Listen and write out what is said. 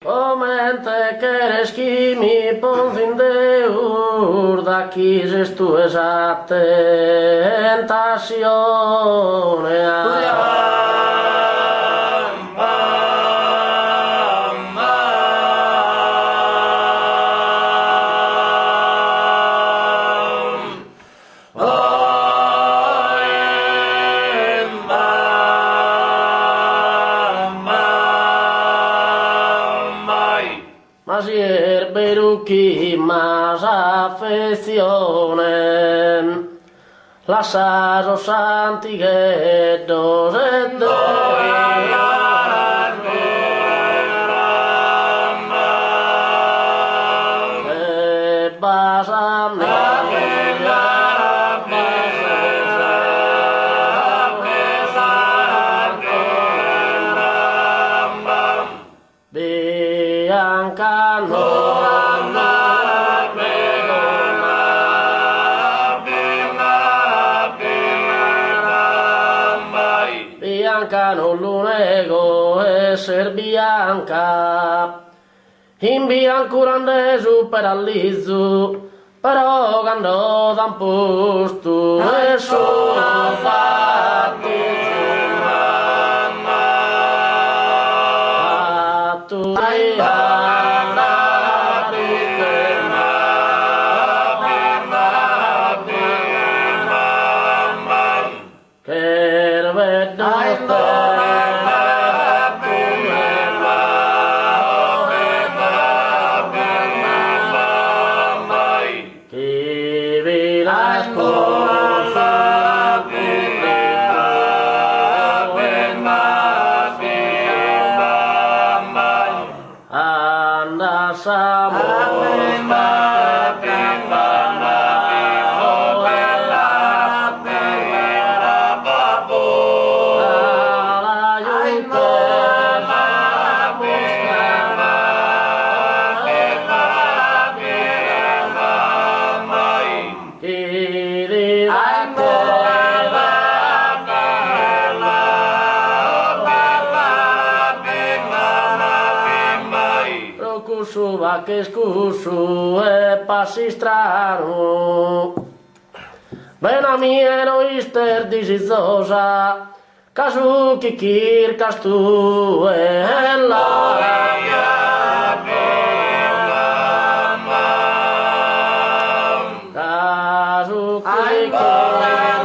Komente kereskimi ponzin deur dakiz ez du esaten tasionean. Masier beruki más afeccionen las aros antiguetos en Bianca non lo nego esser bianca, in bianco randesu per all'izzu, però quando da un posto e sono fatti che scusu e passi strano bena miero ister disizosa casu kikir castu e la casu kikir